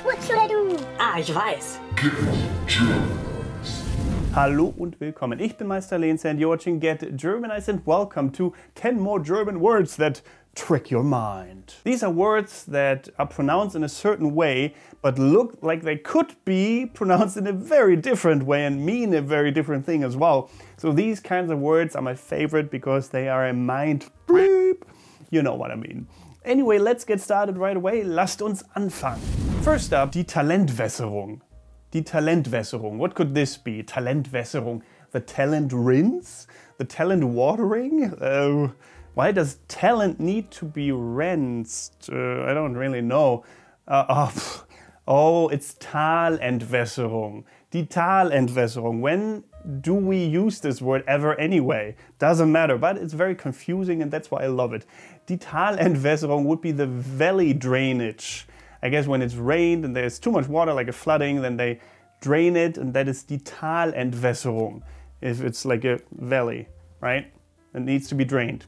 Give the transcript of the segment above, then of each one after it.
What should I do? Ah, ich weiß. Get Germanized. Hallo und willkommen. Ich bin Meister Lenz and you're watching Get Germanized and welcome to 10 more German words that trick your mind. These are words that are pronounced in a certain way but look like they could be pronounced in a very different way and mean a very different thing as well. So these kinds of words are my favorite because they are a mind bleep. You know what I mean. Anyway, let's get started right away. Lasst uns anfangen. First up, die Talentwässerung. Die Talentwässerung. What could this be? Talentwässerung. The talent rinse? The talent watering? Why does talent need to be rinsed? I don't really know. It's Talentwässerung. Die Talentwässerung. When do we use this word ever anyway? Doesn't matter, but it's very confusing and that's why I love it. Die Talentwässerung would be the valley drainage. I guess when it's rained and there's too much water, like a flooding, then they drain it, and that is die Talentwässerung. If it's like a valley, right? It needs to be drained.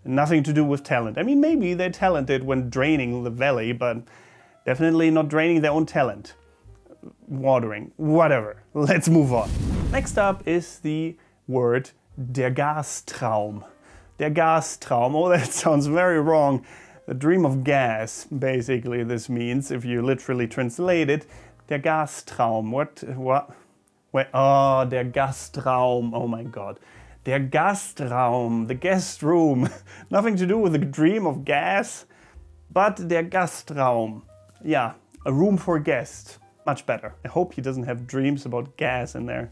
Nothing to do with talent. I mean, maybe they're talented when draining the valley, but definitely not draining their own talent. Watering, whatever. Let's move on. Next up is the word der Gastraum. Der Gastraum. Oh, that sounds very wrong. The dream of gas, basically, this means, if you literally translate it. Der Gastraum. What? Wait, oh, der Gastraum. Oh my god. Der Gastraum. The guest room. Nothing to do with the dream of gas, but der Gastraum. Yeah, a room for guests. Much better. I hope he doesn't have dreams about gas in there.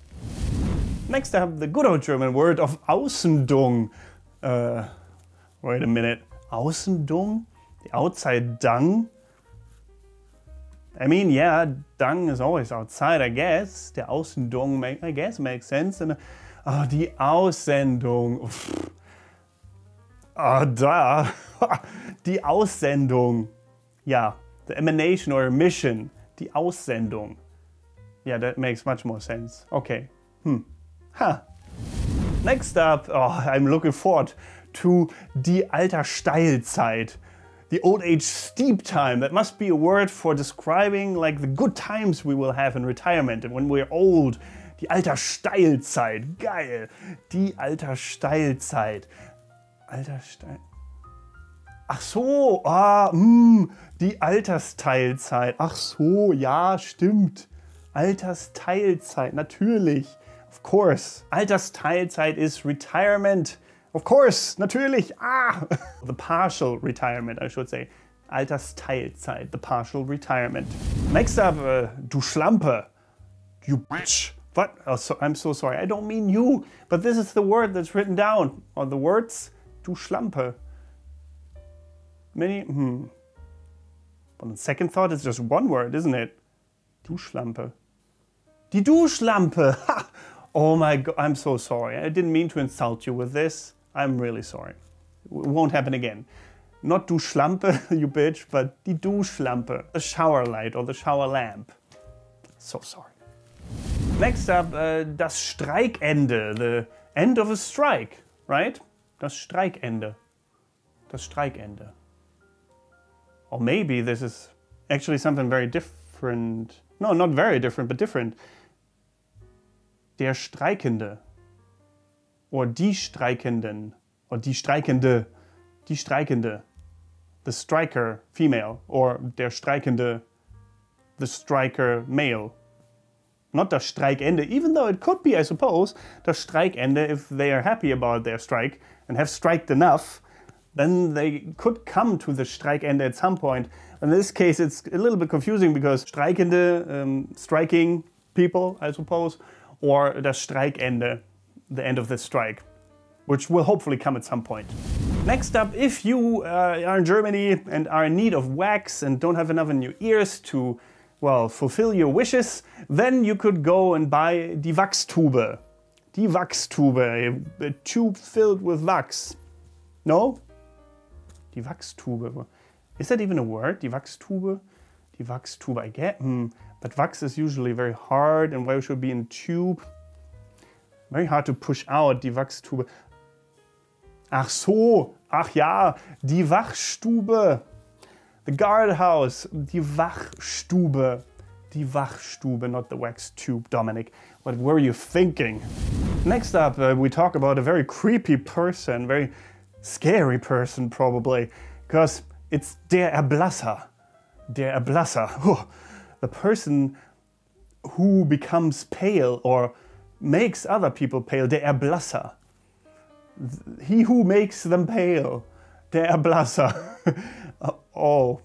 Next I have the good old German word of Außendung. Wait a minute. Außendung? The outside dung? I mean, yeah, dung is always outside, I guess. Der Außendung, I guess, makes sense. And, die Aussendung. Da. Die Aussendung. Yeah, the emanation or emission. Die Aussendung. Yeah, that makes much more sense. Okay. Next up, I'm looking forward to die Alterssteilzeit. The old age steep time. That must be a word for describing like the good times we will have in retirement and when we're old. Die Alterssteilzeit. Geil. Die Alterssteilzeit. Ach so, die Altersteilzeit. Ach so, ja, stimmt. Altersteilzeit, natürlich. Of course. Altersteilzeit is retirement. Of course, natürlich. The partial retirement, I should say. Altersteilzeit, the partial retirement. Next up, du Slumper. You bitch. What? Oh, I'm so sorry. I don't mean you, but this is the word that's written down. Or the words, du Slumper. On second thought, it's just one word, isn't it? Duschlampe. Die Duschlampe! Ha! Oh my god, I'm so sorry. I didn't mean to insult you with this. I'm really sorry. It won't happen again. Not Duschlampe, you bitch, but die Duschlampe. The shower light or the shower lamp. So sorry. Next up, das Streikende. The end of a strike, right? Das Streikende. Das Streikende. Or maybe this is actually something very different. No, not very different, but different. Der Streikende. Or die Streikenden. Or die Streikende. Die Streikende. The striker, female. Or der Streikende, the striker, male. Not das Streikende, even though it could be, I suppose, das Streikende if they are happy about their strike and have striked enough. Then they could come to the Streikende at some point. In this case, it's a little bit confusing because Streikende, striking people, I suppose, or das Streikende, the end of the strike, which will hopefully come at some point. Next up, if you are in Germany and are in need of wax and don't have enough in your ears to, well, fulfill your wishes, then you could go and buy die Wachstube. Die Wachstube, a tube filled with wax. No? Die Wachstube. Is that even a word? Die Wachstube? Die Wachstube, I get. But wax is usually very hard and why should it be in tube? Very hard to push out, die Wachstube. Ach so, ach ja, die Wachstube. The guardhouse, die Wachstube. Die Wachstube, not the wax tube, Dominic. What were you thinking? Next up, we talk about a very creepy person, very scary person probably, because it's der Erblasser. Der Erblasser. The person who becomes pale or makes other people pale. Der Erblasser. He who makes them pale. Der Erblasser. Oh.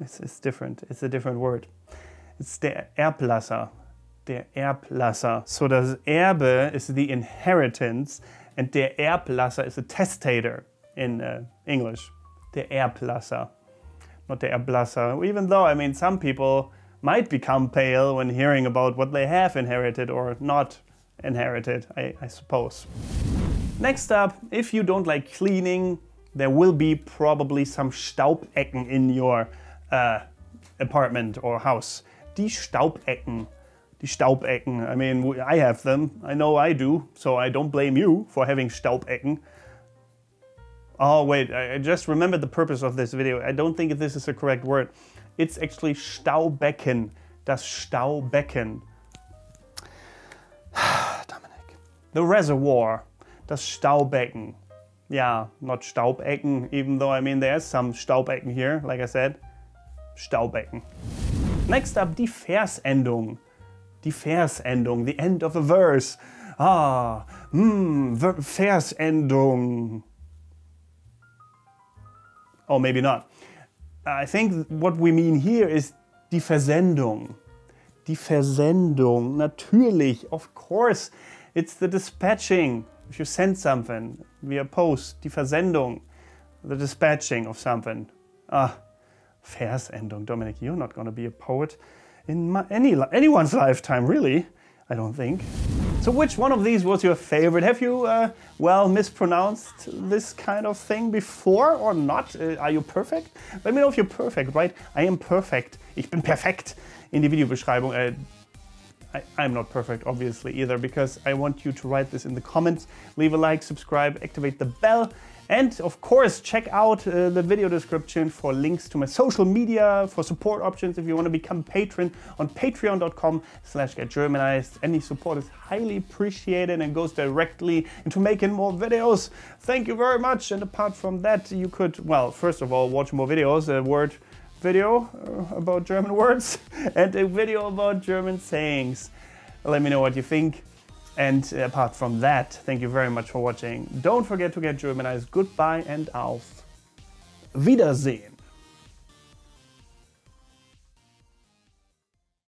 It's different. It's a different word. It's der Erblasser. Der Erblasser. So das Erbe is the inheritance and der Erblasser is a testator in English. Der Erblasser. Not der Erblasser. Even though, I mean, some people might become pale when hearing about what they have inherited or not inherited, I suppose. Next up, if you don't like cleaning, there will be probably some Staubecken in your apartment or house. Die Staubecken. Die Staubecken. I mean, I have them. I know I do, so I don't blame you for having Staubecken. Oh wait, I just remembered the purpose of this video. I don't think this is the correct word. It's actually Staubecken. Das Staubecken. Dominic. The reservoir. Das Staubecken. Yeah, not Staubecken, even though I mean there's some Staubecken here, like I said. Staubecken. Next up, die Versendung. Die Versendung, the end of a verse. Versendung. Or maybe not. I think what we mean here is die Versendung. Die Versendung, natürlich, of course. It's the dispatching. If you send something via post, die Versendung, the dispatching of something. Versendung, Dominic, you're not going to be a poet in anyone's lifetime, really. I don't think. So which one of these was your favorite? Have you, well, mispronounced this kind of thing before or not? Are you perfect? Let me know if you're perfect, right? I am perfect. Ich bin perfekt. In die Videobeschreibung. I'm not perfect, obviously, either, because I want you to write this in the comments. Leave a like, subscribe, activate the bell. And of course, check out the video description for links to my social media, for support options if you want to become a patron on patreon.com/getgermanized. Any support is highly appreciated and goes directly into making more videos. Thank you very much. And apart from that, you could, well, first of all, watch more videos, a word video about German words and a video about German sayings. Let me know what you think. And apart from that, thank you very much for watching. Don't forget to get Germanized. Goodbye and auf Wiedersehen.